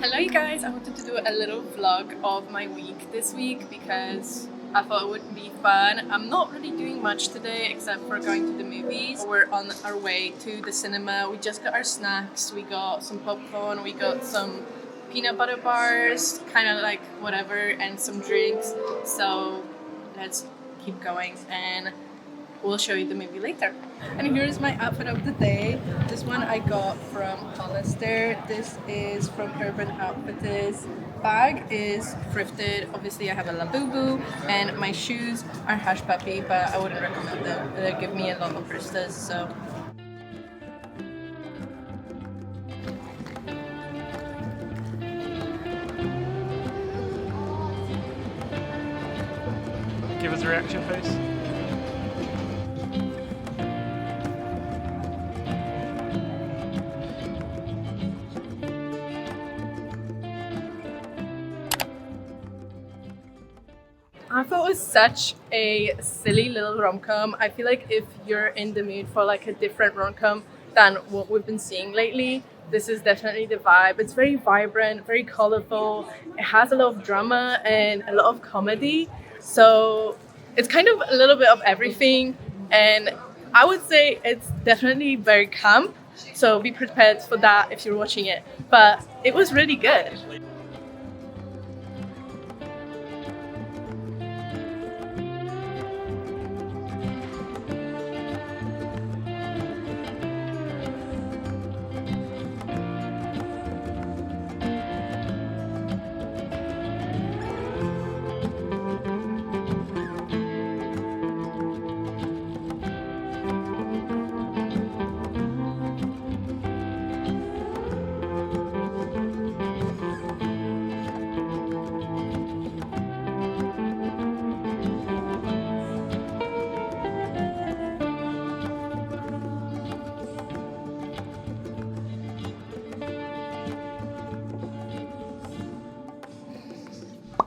Hello you guys, I wanted to do a little vlog of my week this week because I thought it would be fun. I'm not really doing much today except for going to the movies. We're on our way to the cinema. We just got our snacks, we got some popcorn, we got some peanut butter bars, kind of like whatever, and some drinks. So let's keep going and we'll show you the movie later. And here's my outfit of the day. This one I got from Hollister. This is from Urban Outfitters. Bag is thrifted. Obviously I have a Labubu, and my shoes are Hush Puppy, but I wouldn't recommend them. They give me a lot of blisters, so. Give us a reaction, please. I thought it was such a silly little rom-com. I feel like if you're in the mood for like a different rom-com than what we've been seeing lately, this is definitely the vibe. It's very vibrant, very colorful. It has a lot of drama and a lot of comedy. So it's kind of a little bit of everything. And I would say it's definitely very camp. So be prepared for that if you're watching it. But it was really good.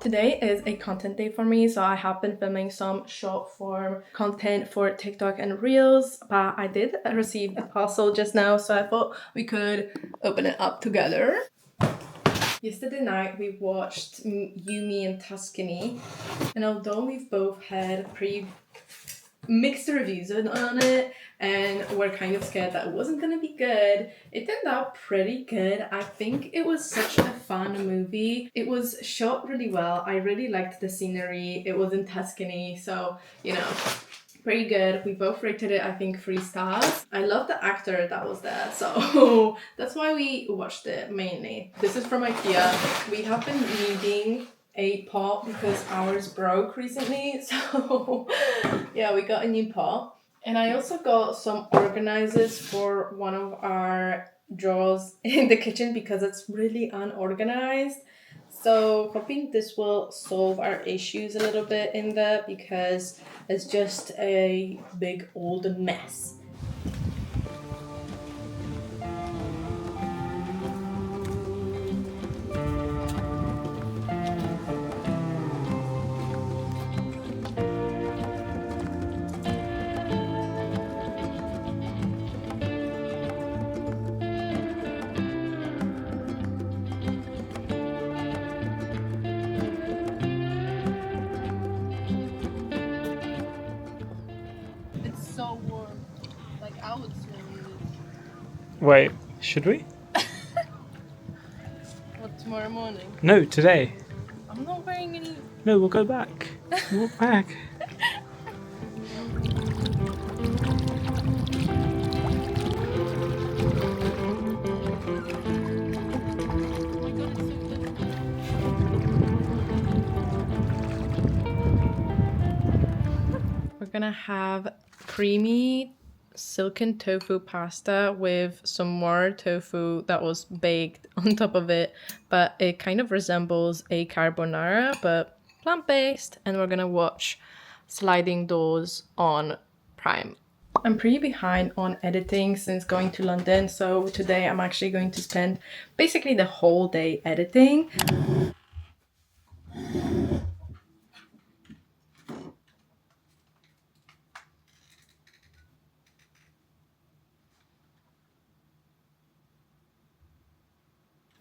Today is a content day for me, so I have been filming some short form content for TikTok and Reels, but I did receive a parcel just now, so I thought we could open it up together. Yesterday night we watched Yumi and Tuscany, and although we've both had mixed reviews on it and we're kind of scared that it wasn't gonna be good, it turned out pretty good. I think it was such a fun movie. It was shot really well. I really liked the scenery. It was in Tuscany, so you know, pretty good. We both rated it, I think, 3 stars. I love the actor that was there, so that's why we watched it mainly. This is from IKEA. We have been needing a pot because ours broke recently, so yeah, we got a new pot. And I also got some organizers for one of our drawers in the kitchen because it's really unorganized. So hoping this will solve our issues a little bit in there because it's just a big old mess. It's so warm. Like I would swim in this. Wait, should we? What, tomorrow morning? No, today. I'm not wearing any. No, we'll go back. Walk back. We're gonna have creamy silken tofu pasta with some more tofu that was baked on top of it, but it kind of resembles a carbonara but plant-based. And we're gonna watch Sliding Doors on Prime. I'm pretty behind on editing since going to London, so today I'm actually going to spend basically the whole day editing.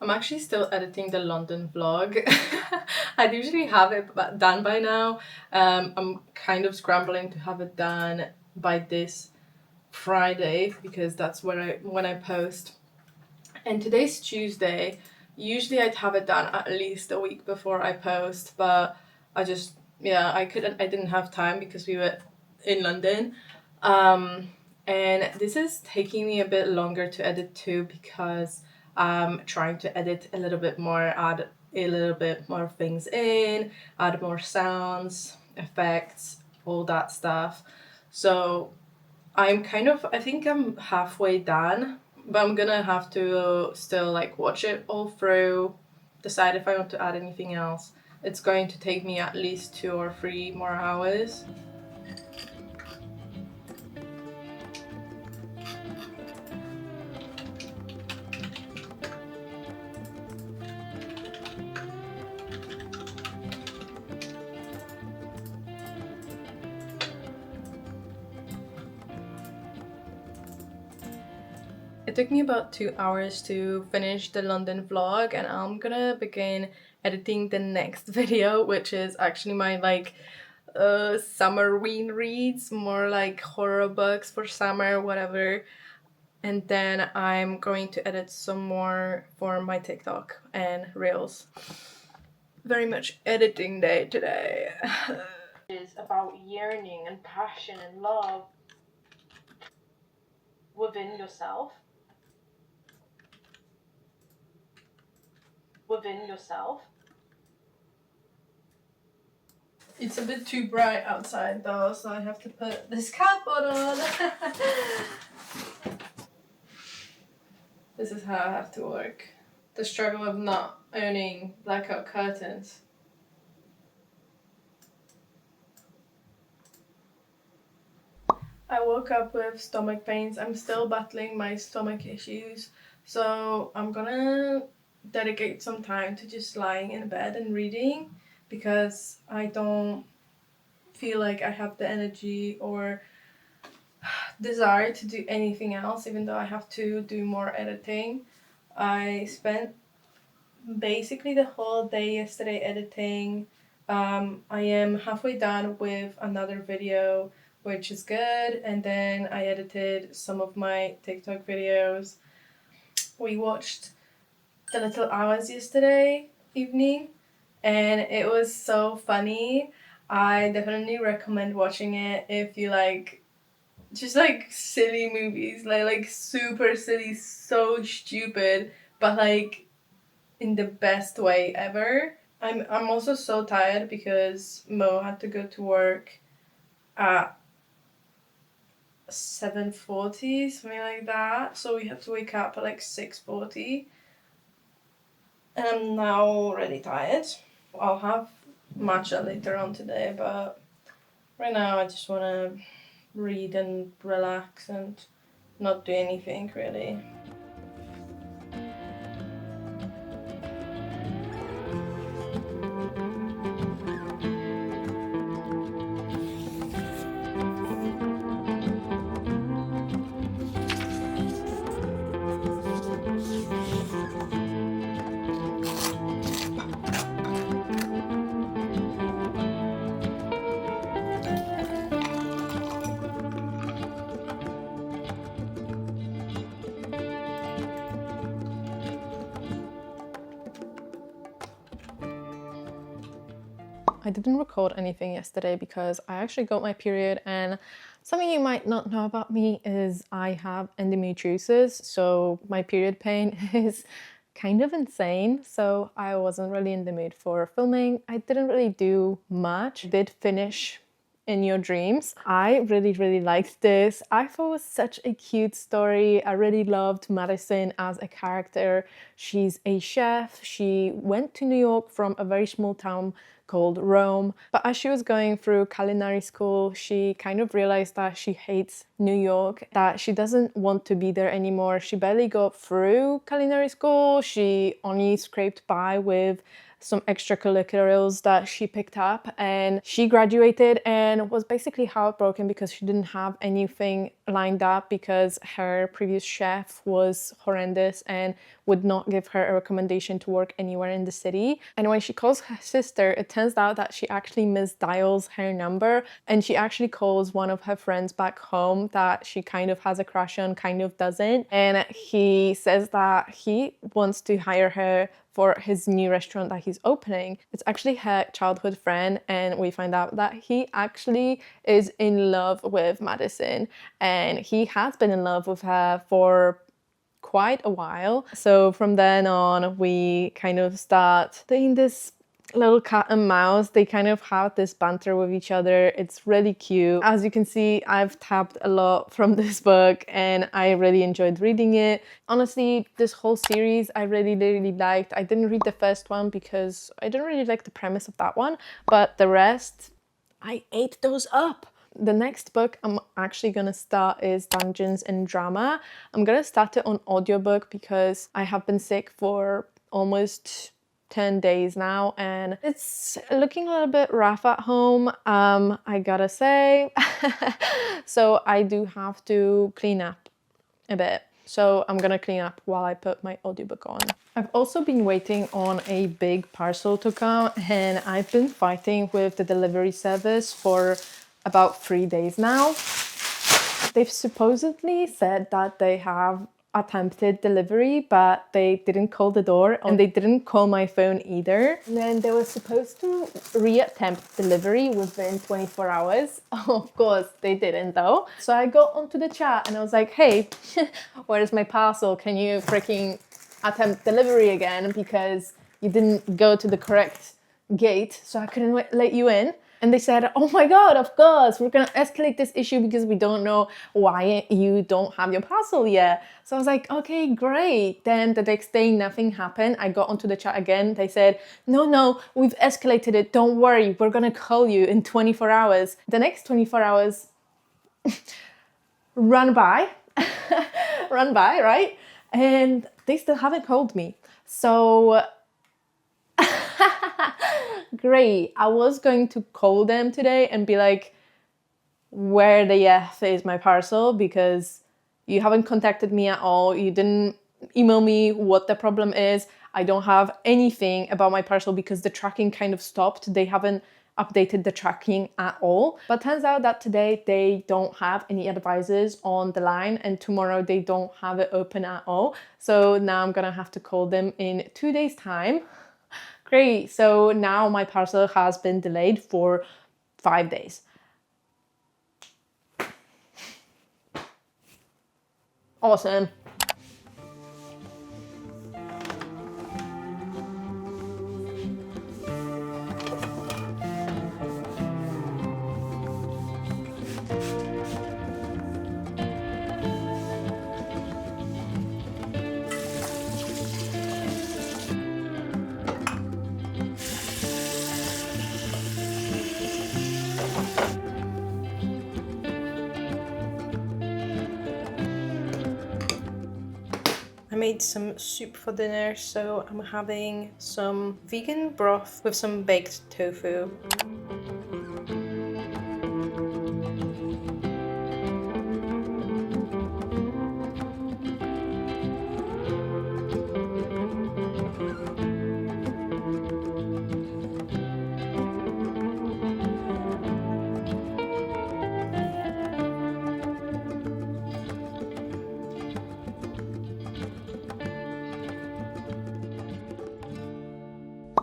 I'm actually still editing the London vlog. I'd usually have it done by now. I'm kind of scrambling to have it done by this Friday because that's when I post. And today's Tuesday. Usually I'd have it done at least a week before I post, but I didn't have time because we were in London. And this is taking me a bit longer to edit too because I'm trying to edit a little bit more, add a little bit more things in, add more sounds, effects, all that stuff. So I think I'm halfway done, but I'm gonna have to still like watch it all through, decide if I want to add anything else. It's going to take me at least 2 or 3 more hours. It took me about 2 hours to finish the London vlog, and I'm gonna begin editing the next video, which is actually my like summerween reads, more like horror books for summer, whatever. And then I'm going to edit some more for my TikTok and Reels. Very much editing day today. It's about yearning and passion and love within yourself. Within yourself. It's a bit too bright outside though, so I have to put this cardboard on. This is how I have to work. The struggle of not owning blackout curtains. I woke up with stomach pains. I'm still battling my stomach issues, so I'm gonna dedicate some time to just lying in bed and reading because I don't feel like I have the energy or desire to do anything else, even though I have to do more editing. I spent basically the whole day yesterday editing. I am halfway done with another video, which is good, and then I edited some of my TikTok videos. We watched The Little Hours yesterday evening, and it was so funny. I definitely recommend watching it if you like just like silly movies, like super silly, so stupid, but like in the best way ever. I'm also so tired because Mo had to go to work at 7:40, something like that. So we had to wake up at like 6:40. And I'm now already tired. I'll have matcha later on today, but right now I just want to read and relax and not do anything really. I didn't record anything yesterday because I actually got my period, and something you might not know about me is I have endometriosis, so my period pain is kind of insane, so I wasn't really in the mood for filming. I didn't really do much. I did finish In Your Dreams. I really liked this. I thought it was such a cute story. I really loved Madison as a character. She's a chef. She went to New York from a very small town called Rome. But as she was going through culinary school, she kind of realized that she hates New York, that she doesn't want to be there anymore. She barely got through culinary school. She only scraped by with some extracurriculars that she picked up, and she graduated and was basically heartbroken because she didn't have anything lined up because her previous chef was horrendous and would not give her a recommendation to work anywhere in the city. And when she calls her sister, it turns out that she actually misdials her number, and she actually calls one of her friends back home that she kind of has a crush on, kind of doesn't. And he says that he wants to hire her for his new restaurant that he's opening. It's actually her childhood friend, and we find out that he actually is in love with Madison, and he has been in love with her for quite a while. So from then on, we kind of start doing this little cat and mouse. They kind of have this banter with each other. It's really cute. As you can see, I've tapped a lot from this book and I really enjoyed reading it. Honestly, this whole series I really liked. I didn't read the first one because I didn't really like the premise of that one, but the rest, I ate those up. The next book I'm actually gonna start is Dungeons and Drama. I'm gonna start it on audiobook because I have been sick for almost 10 days now and it's looking a little bit rough at home, I gotta say. So I do have to clean up a bit. So I'm gonna clean up while I put my audiobook on. I've also been waiting on a big parcel to come, and I've been fighting with the delivery service for about 3 days now. They've supposedly said that they have attempted delivery, but they didn't call the door and they didn't call my phone either. And then they were supposed to reattempt delivery within 24 hours. Of course, they didn't though. So I got onto the chat and I was like, hey, where's my parcel? Can you freaking attempt delivery again? Because you didn't go to the correct gate, so I couldn't let you in. And they said, oh my God, of course, we're gonna escalate this issue because we don't know why you don't have your parcel yet. So I was like, okay, great. Then the next day, nothing happened. I got onto the chat again. They said, no, we've escalated it. Don't worry, we're gonna call you in 24 hours. The next 24 hours run by, right? And they still haven't called me. So great. I was going to call them today and be like, where the F is my parcel? Because you haven't contacted me at all. You didn't email me what the problem is. I don't have anything about my parcel because the tracking kind of stopped. They haven't updated the tracking at all. But turns out that today they don't have any advisors on the line and tomorrow they don't have it open at all. So now I'm gonna have to call them in 2 days' time. Great, so now my parcel has been delayed for 5 days. Awesome. I made some soup for dinner, so I'm having some vegan broth with some baked tofu.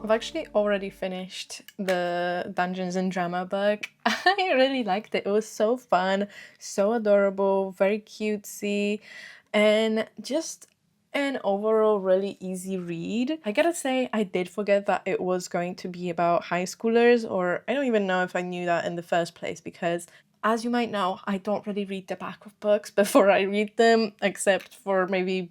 I've actually already finished the Dungeons and Drama book. I really liked it. It was so fun, so adorable, very cutesy, and just an overall really easy read. I gotta say, I did forget that it was going to be about high schoolers, or I don't even know if I knew that in the first place because as you might know, I don't really read the back of books before I read them, except for maybe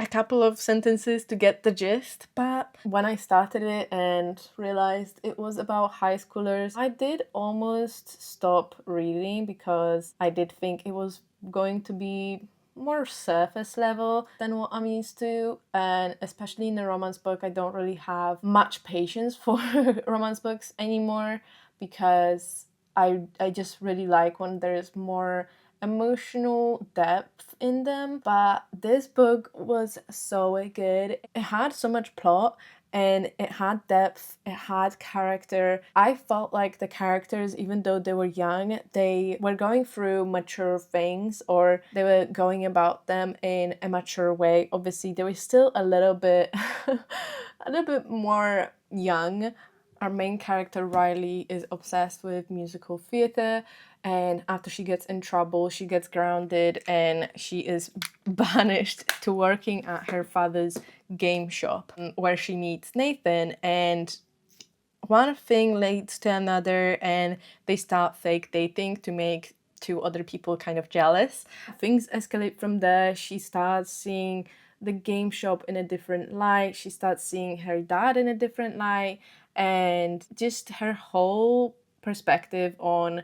a couple of sentences to get the gist. But when I started it and realized it was about high schoolers, I did almost stop reading because I did think it was going to be more surface level than what I'm used to, and especially in a romance book I don't really have much patience for romance books anymore because I just really like when there's more emotional depth in them, but this book was so good. It had so much plot and it had depth, it had character. I felt like the characters, even though they were young, they were going through mature things, or they were going about them in a mature way. Obviously, they were still a little bit a little bit more young. Our main character Riley is obsessed with musical theater, and after she gets in trouble, she gets grounded and she is banished to working at her father's game shop, where she meets Nathan, and one thing leads to another and they start fake dating to make two other people kind of jealous. Things escalate from there. She starts seeing the game shop in a different light. She starts seeing her dad in a different light, and just her whole perspective on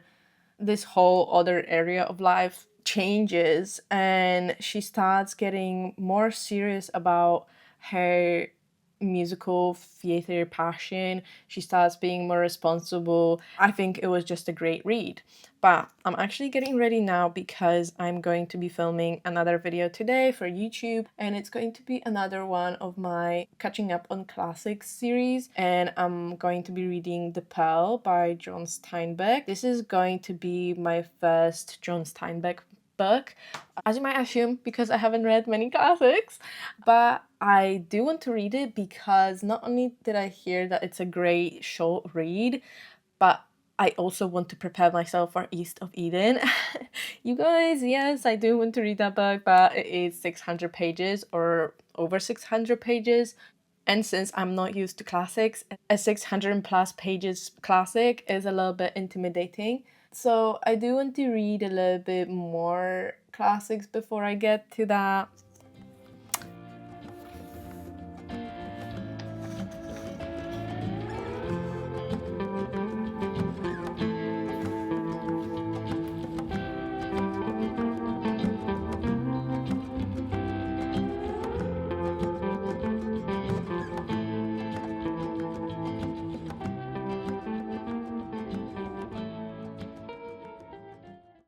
this whole other area of life changes, and she starts getting more serious about her musical theater passion. She starts being more responsible. I think it was just a great read. But I'm actually getting ready now because I'm going to be filming another video today for YouTube, and it's going to be another one of my catching up on classics series, and I'm going to be reading The Pearl by John Steinbeck. This is going to be my first John Steinbeck book, as you might assume, because I haven't read many classics, but I do want to read it because not only did I hear that it's a great short read, but I also want to prepare myself for East of Eden. You guys, yes, I do want to read that book, but it is 600 pages or over 600 pages. And since I'm not used to classics, a 600 plus pages classic is a little bit intimidating. So I do want to read a little bit more classics before I get to that.